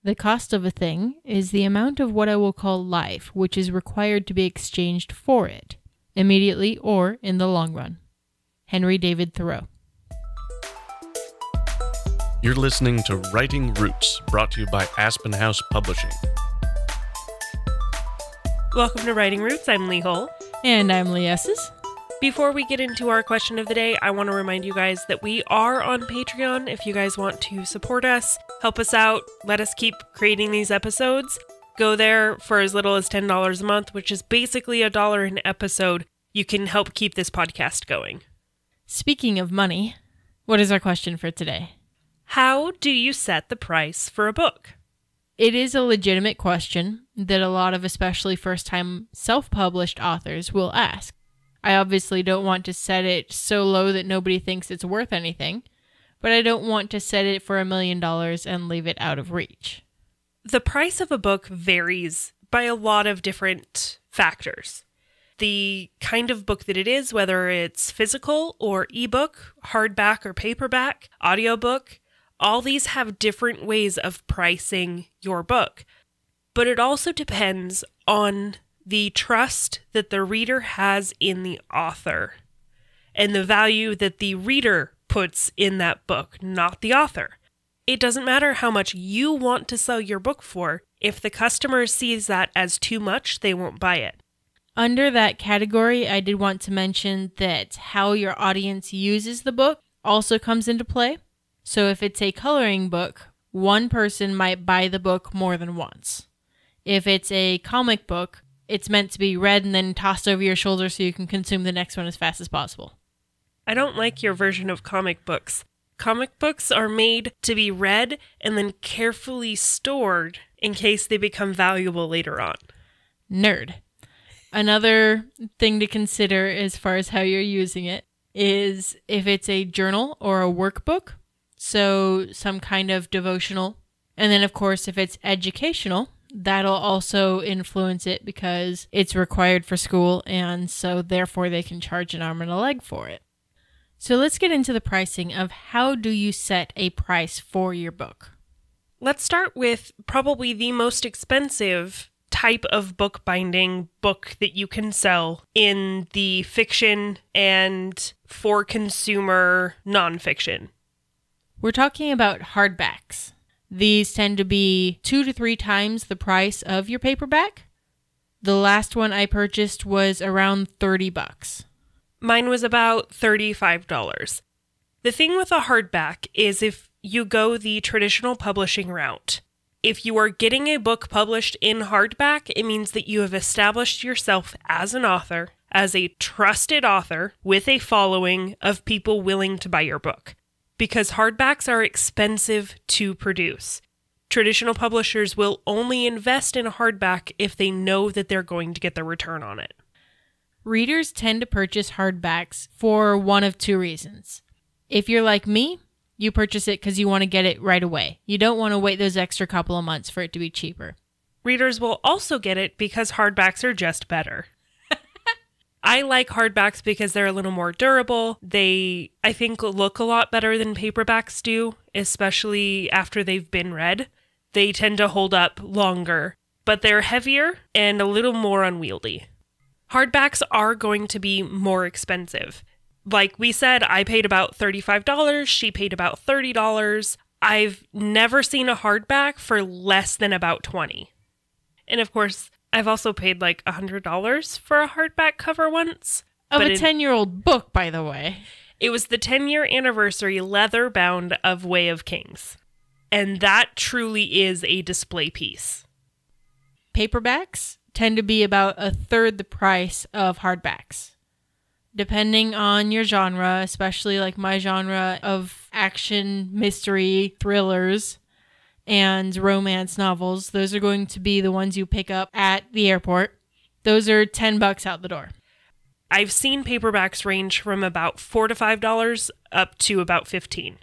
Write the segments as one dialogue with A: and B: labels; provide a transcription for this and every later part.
A: The cost of a thing is the amount of what I will call life, which is required to be exchanged for it, immediately or in the long run. Henry David Thoreau.
B: You're listening to Writing Roots, brought to you by Aspen House Publishing.
C: Welcome to Writing Roots. I'm Leigh Hull.
A: And I'm Leigh Esses.
C: Before we get into our question of the day, I want to remind you guys that we are on Patreon. If you guys want to support us, help us out, let us keep creating these episodes, go there for as little as $10 a month, which is basically $1 an episode. You can help keep this podcast going.
A: Speaking of money, what is our question for today?
C: How do you set the price for a book?
A: It is a legitimate question that a lot of especially first-time self-published authors will ask. I obviously don't want to set it so low that nobody thinks it's worth anything, but I don't want to set it for $1 million and leave it out of reach.
C: The price of a book varies by a lot of different factors. The kind of book that it is, whether it's physical or ebook, hardback or paperback, audiobook, all these have different ways of pricing your book. But it also depends on the trust that the reader has in the author and the value that the reader puts in that book, not the author. It doesn't matter how much you want to sell your book for. If the customer sees that as too much, they won't buy it.
A: Under that category, I did want to mention that how your audience uses the book also comes into play. So if it's a coloring book, one person might buy the book more than once. If it's a comic book, it's meant to be read and then tossed over your shoulder so you can consume the next one as fast as possible.
C: I don't like your version of comic books. Comic books are made to be read and then carefully stored in case they become valuable later on.
A: Nerd. Another thing to consider as far as how you're using it is if it's a journal or a workbook, so some kind of devotional. And then, of course, if it's educational, that'll also influence it because it's required for school, and so therefore they can charge an arm and a leg for it. So let's get into the pricing of how do you set a price for your book.
C: Let's start with probably the most expensive type of bookbinding book that you can sell in the fiction and for consumer nonfiction.
A: We're talking about hardbacks. These tend to be 2 to 3 times the price of your paperback. The last one I purchased was around $30.
C: Mine was about $35. The thing with a hardback is if you go the traditional publishing route, if you are getting a book published in hardback, it means that you have established yourself as an author, as a trusted author with a following of people willing to buy your book. Because hardbacks are expensive to produce. Traditional publishers will only invest in a hardback if they know that they're going to get the return on it.
A: Readers tend to purchase hardbacks for one of 2 reasons. If you're like me, you purchase it because you want to get it right away. You don't want to wait those extra couple of months for it to be cheaper.
C: Readers will also get it because hardbacks are just better. I like hardbacks because they're a little more durable. They, I think, look a lot better than paperbacks do, especially after they've been read. They tend to hold up longer, but they're heavier and a little more unwieldy. Hardbacks are going to be more expensive. Like we said, I paid about $35. She paid about $30. I've never seen a hardback for less than about $20. And of course, I've also paid like $100 for a hardback cover once.
A: Of a 10-year-old book, by the way.
C: It was the 10-year anniversary leather bound of Way of Kings. And that truly is a display piece.
A: Paperbacks tend to be about 1/3 the price of hardbacks. Depending on your genre, especially like my genre of action, mystery, thrillers, and romance novels, those are going to be the ones you pick up at the airport. Those are $10 out the door.
C: I've seen paperbacks range from about $4 to $5 up to about $15.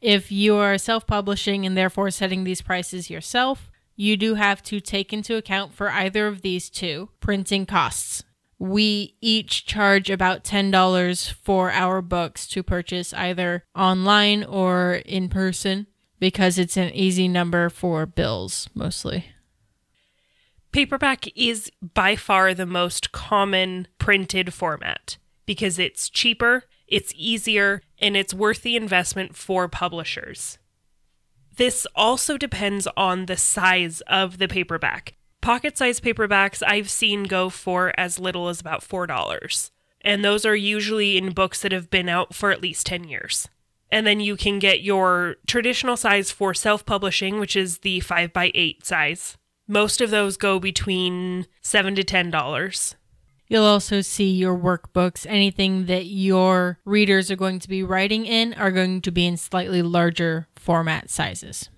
A: If you are self-publishing and therefore setting these prices yourself, you do have to take into account for either of these 2 printing costs. We each charge about $10 for our books to purchase either online or in person. because it's an easy number for bills, mostly.
C: Paperback is by far the most common printed format because it's cheaper, it's easier, and it's worth the investment for publishers. This also depends on the size of the paperback. Pocket-sized paperbacks I've seen go for as little as about $4. And those are usually in books that have been out for at least 10 years. And then you can get your traditional size for self-publishing, which is the 5x8 size. Most of those go between $7 to $10.
A: You'll also see your workbooks. Anything that your readers are going to be writing in are going to be in slightly larger format sizes.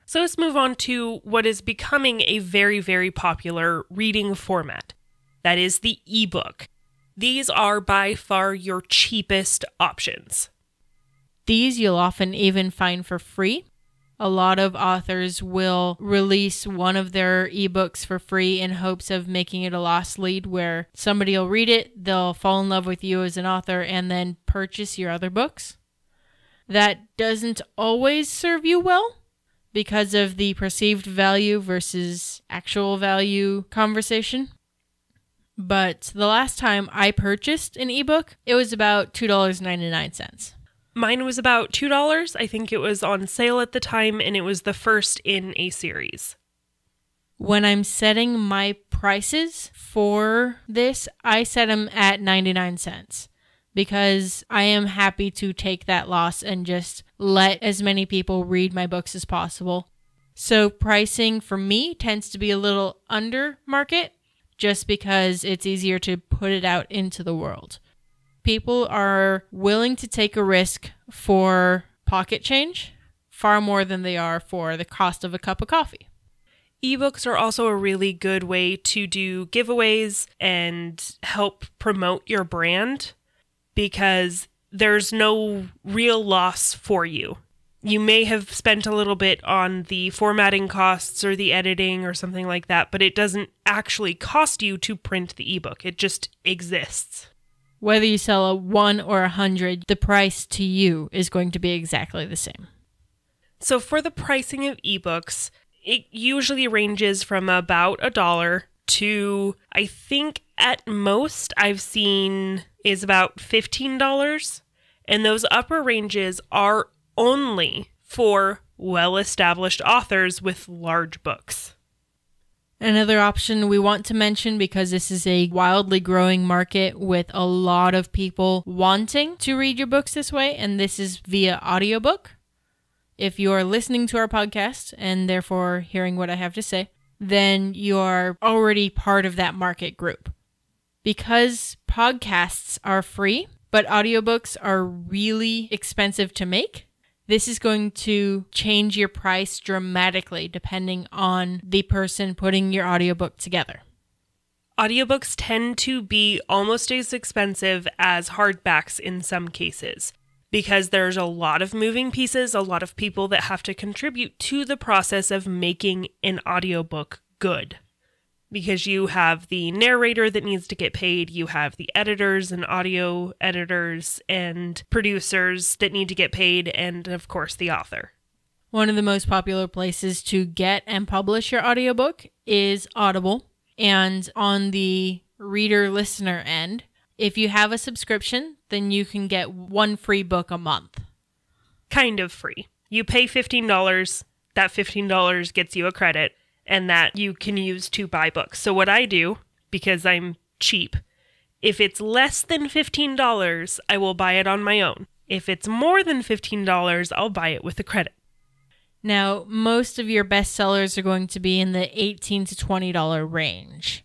C: So let's move on to what is becoming a very, very popular reading format. That is the ebook. These are by far your cheapest options.
A: These you'll often even find for free. A lot of authors will release one of their ebooks for free in hopes of making it a lost lead where somebody will read it, they'll fall in love with you as an author, and then purchase your other books. That doesn't always serve you well because of the perceived value versus actual value conversation. But the last time I purchased an ebook, it was about $2.99.
C: Mine was about $2. I think it was on sale at the time, and it was the first in a series.
A: When I'm setting my prices for this, I set them at 99 cents because I am happy to take that loss and just let as many people read my books as possible. So pricing for me tends to be a little under market just because it's easier to put it out into the world. People are willing to take a risk for pocket change far more than they are for the cost of a cup of coffee.
C: Ebooks are also a really good way to do giveaways and help promote your brand because there's no real loss for you. You may have spent a little bit on the formatting costs or the editing or something like that, but it doesn't actually cost you to print the ebook. It just exists.
A: Whether you sell a 1 or 100, the price to you is going to be exactly the same.
C: So for the pricing of ebooks, it usually ranges from about $1 to, I think at most I've seen is about $15. And those upper ranges are only for well-established authors with large books.
A: Another option we want to mention, because this is a wildly growing market with a lot of people wanting to read your books this way, and this is via audiobook. If you are listening to our podcast and therefore hearing what I have to say, then you are already part of that market group. Because podcasts are free, but audiobooks are really expensive to make, this is going to change your price dramatically depending on the person putting your audiobook together.
C: Audiobooks tend to be almost as expensive as hardbacks in some cases because there's a lot of moving pieces, a lot of people that have to contribute to the process of making an audiobook good. Because you have the narrator that needs to get paid, you have the editors and audio editors and producers that need to get paid, and of course the author.
A: One of the most popular places to get and publish your audiobook is Audible. And on the reader-listener end, if you have a subscription, then you can get one free book a month.
C: Kind of free. You pay $15, that $15 gets you a credit, and that you can use to buy books. So what I do, because I'm cheap, if it's less than $15, I will buy it on my own. If it's more than $15, I'll buy it with a credit.
A: Now, most of your bestsellers are going to be in the $18 to $20 range.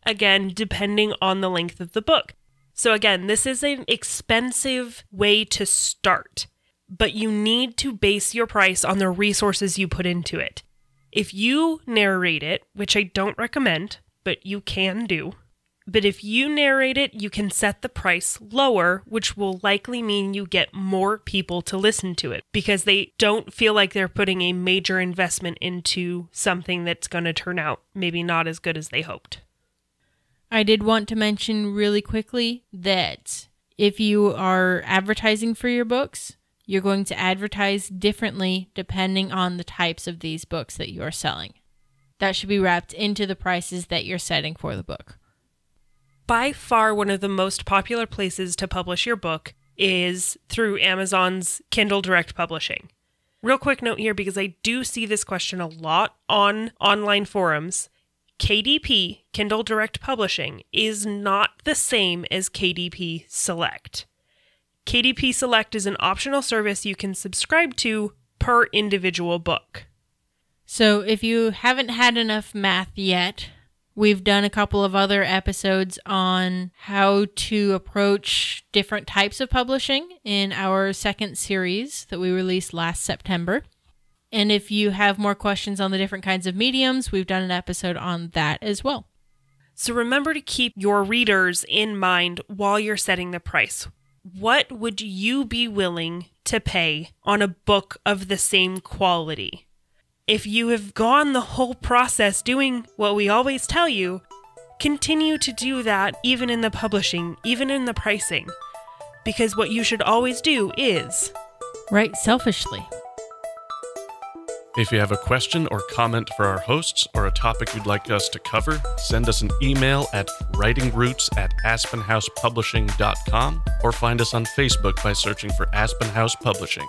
C: Again, depending on the length of the book. So again, this is an expensive way to start, but you need to base your price on the resources you put into it. If you narrate it, which I don't recommend, but you can do, but if you narrate it, you can set the price lower, which will likely mean you get more people to listen to it because they don't feel like they're putting a major investment into something that's going to turn out maybe not as good as they hoped.
A: I did want to mention really quickly that if you are advertising for your books, you're going to advertise differently depending on the types of these books that you are selling. That should be wrapped into the prices that you're setting for the book.
C: By far, one of the most popular places to publish your book is through Amazon's Kindle Direct Publishing. Real quick note here, because I do see this question a lot on online forums. KDP, Kindle Direct Publishing, is not the same as KDP Select. KDP Select is an optional service you can subscribe to per individual book.
A: So if you haven't had enough math yet, we've done a couple of other episodes on how to approach different types of publishing in our second series that we released last September. And if you have more questions on the different kinds of mediums, we've done an episode on that as well.
C: So remember to keep your readers in mind while you're setting the price. What would you be willing to pay on a book of the same quality? If you have gone the whole process doing what we always tell you, continue to do that even in the publishing, even in the pricing. Because what you should always do is
A: write selfishly.
B: If you have a question or comment for our hosts or a topic you'd like us to cover, send us an email at writingroots@aspenhousepublishing.com or find us on Facebook by searching for Aspen House Publishing.